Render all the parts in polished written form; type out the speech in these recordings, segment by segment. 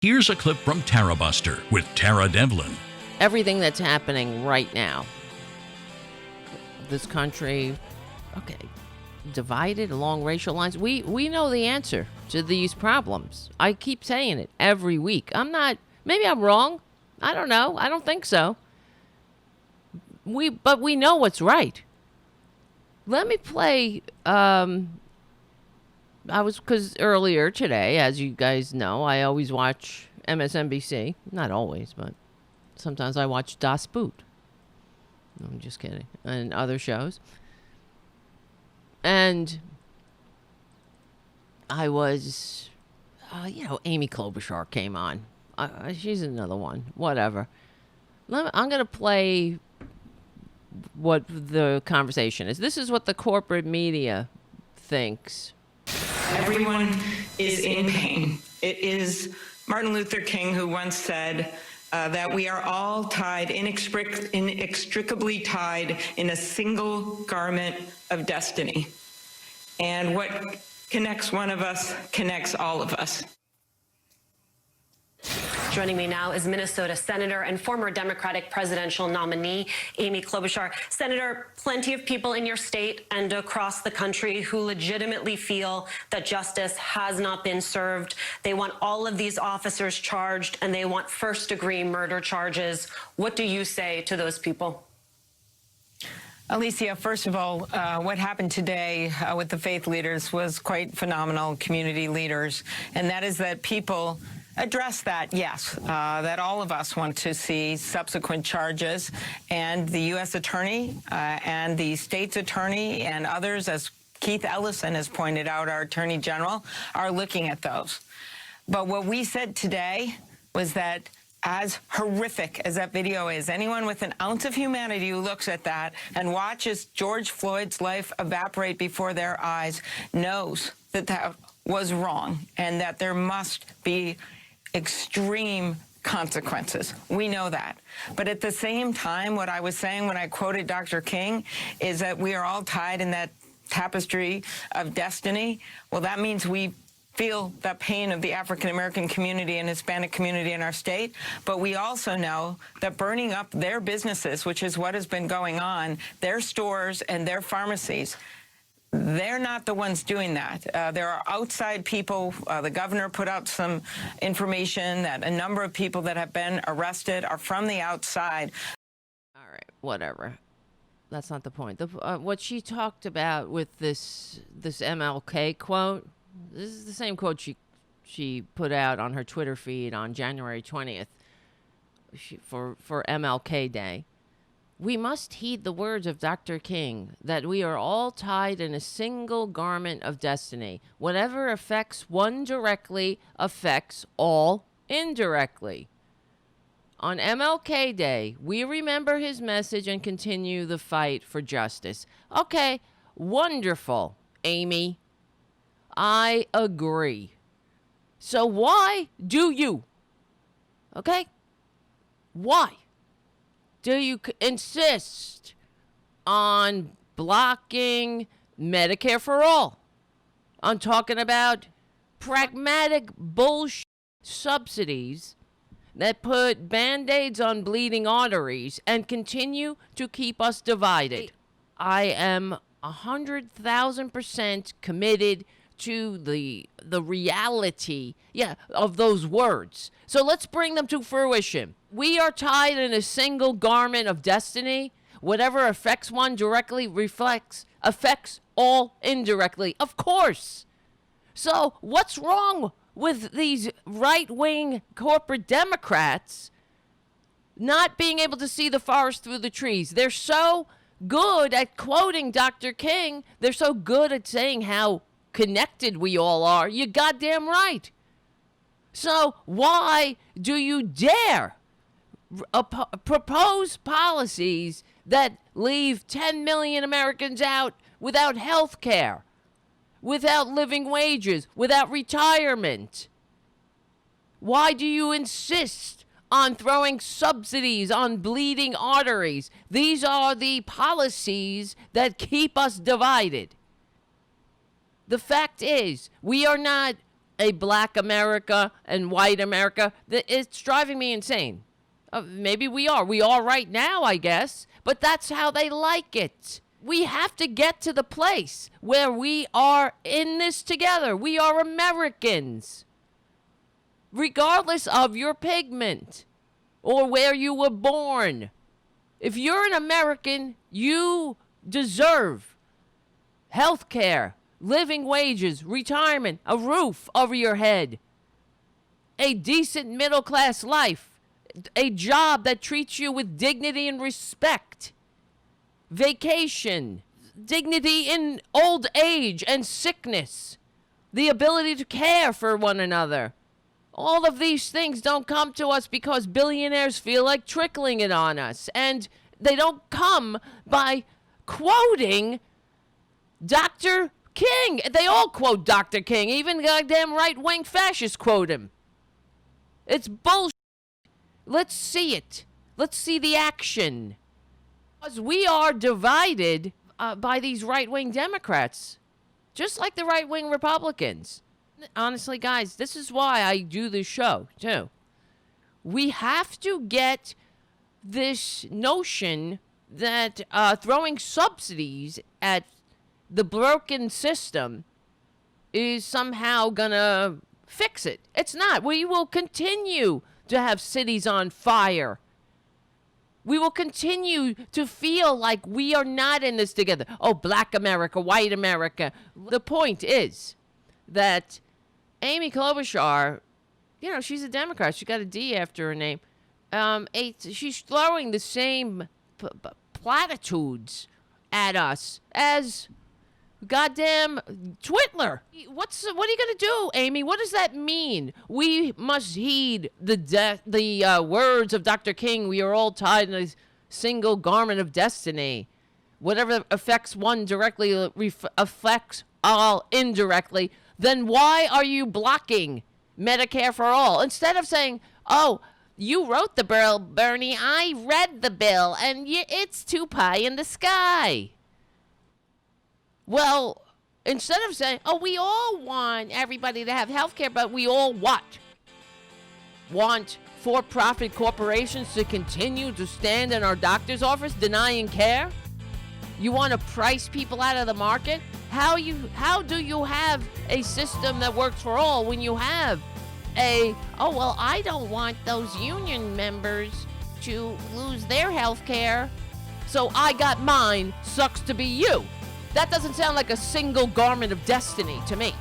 Here's a clip from Tarabuster with Tara Devlin. Everything that's happening right now, this country, okay, divided along racial lines. We know the answer to these problems. I keep saying it every week. Maybe I'm wrong. I don't know. I don't think so. But we know what's Let me play, because earlier today, as you guys know, I always watch MSNBC. Not always, but sometimes I watch Das Boot. No, I'm just kidding. And other shows. And I was, Amy Klobuchar came on. She's another one. Whatever. I'm going to play what the conversation is. This is what the corporate media thinks. Everyone is in pain. It is Martin Luther King who once said that we are all tied, inextricably tied in a single garment of destiny. And what connects one of us connects all of us. Joining me now is Minnesota Senator and former Democratic presidential nominee Amy Klobuchar. Senator, plenty of people in your state and across the country who legitimately feel that justice has not been served. They want all of these officers charged, and they want first-degree murder charges. What do you say to those people? Alicia, first of all, what happened today with the faith leaders was quite phenomenal, community leaders, and that is that people address that, yes, that all of us want to see subsequent charges, and the U.S. attorney and the state's attorney and others, as Keith Ellison has pointed out, our attorney general, are looking at those. But what we said today was that as horrific as that video is, anyone with an ounce of humanity who looks at that and watches George Floyd's life evaporate before their eyes knows that that was wrong and that there must be extreme consequences. We know that. But at the same time, what I was saying when I quoted Dr. King is that we are all tied in that tapestry of destiny. Well, that means we feel the pain of the African-American community and Hispanic community in our state, but we also know that burning up their businesses, which is what has been going on, their stores and their pharmacies, they're not the ones doing that. There are outside people. The governor put out some information that a number of people that have been arrested are from the outside. All right, whatever. That's not the point. What she talked about with this MLK quote, this is the same quote she put out on her Twitter feed on January 20th for MLK Day. We must heed the words of Dr. King that we are all tied in a single garment of destiny. Whatever affects one directly affects all indirectly. On MLK Day, we remember his message and continue the fight for justice. Okay, wonderful, Amy. I agree. So why do you? Okay? Why do you insist on blocking Medicare for all? On talking about pragmatic bullshit subsidies that put Band-Aids on bleeding arteries and continue to keep us divided. I am 100,000% committed to the reality, of those words. So let's bring them to fruition. We are tied in a single garment of destiny. Whatever affects one directly affects all indirectly. Of course. So what's wrong with these right-wing corporate Democrats not being able to see the forest through the trees? They're so good at quoting Dr. King. They're so good at saying how connected we all are. You're goddamn right. So why do you dare propose policies that leave 10 million Americans out without health care, without living wages, without retirement? Why do you insist on throwing subsidies on bleeding arteries? These are the policies that keep us divided. The fact is, we are not a black America and white America. It's driving me insane. Maybe we are. We are right now, I guess. But that's how they like it. We have to get to the place where we are in this together. We are Americans. Regardless of your pigment or where you were born. If you're an American, you deserve health care, living wages, retirement, a roof over your head, a decent middle-class life, a job that treats you with dignity and respect, vacation, dignity in old age and sickness, the ability to care for one another. All of these things don't come to us because billionaires feel like trickling it on us. And they don't come by quoting Dr. King. They all quote Dr. King. Even goddamn right-wing fascists quote him. It's bullshit. Let's see it. Let's see the action. Because we are divided by these right-wing Democrats, just like the right-wing Republicans. Honestly, guys, this is why I do this show, too. We have to get this notion that throwing subsidies at the broken system is somehow gonna fix it. It's not. We will continue to have cities on fire. We will continue to feel like we are not in this together. Oh, black America, white America. The point is that Amy Klobuchar, you know, she's a Democrat. She got a D after her name. She's throwing the same platitudes at us as goddamn Twitler. What are you gonna do, Amy? What does that mean? We must heed the words of Dr. King. We are all tied in a single garment of destiny. Whatever affects one directly affects all indirectly. Then why are you blocking Medicare for all? Instead of saying, oh, you wrote the bill, Bernie. I read the bill, and it's too pie in the sky. Well, instead of saying, oh, we all want everybody to have health care, but we all what? Want for-profit corporations to continue to stand in our doctor's office denying care? You want to price people out of the market? How do you have a system that works for all when you have oh, well, I don't want those union members to lose their health care, so I got mine, sucks to be you. That doesn't sound like a single garment of destiny to me.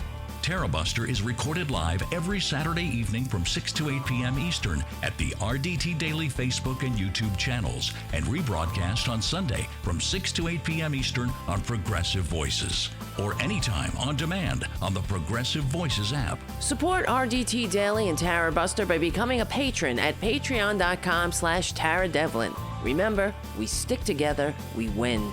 Tarabuster is recorded live every Saturday evening from 6 to 8 p.m. Eastern at the RDT Daily Facebook and YouTube channels and rebroadcast on Sunday from 6 to 8 p.m. Eastern on Progressive Voices or anytime on demand on the Progressive Voices app. Support RDT Daily and Tarabuster by becoming a patron at patreon.com/TaraDevlin. Remember, we stick together, we win.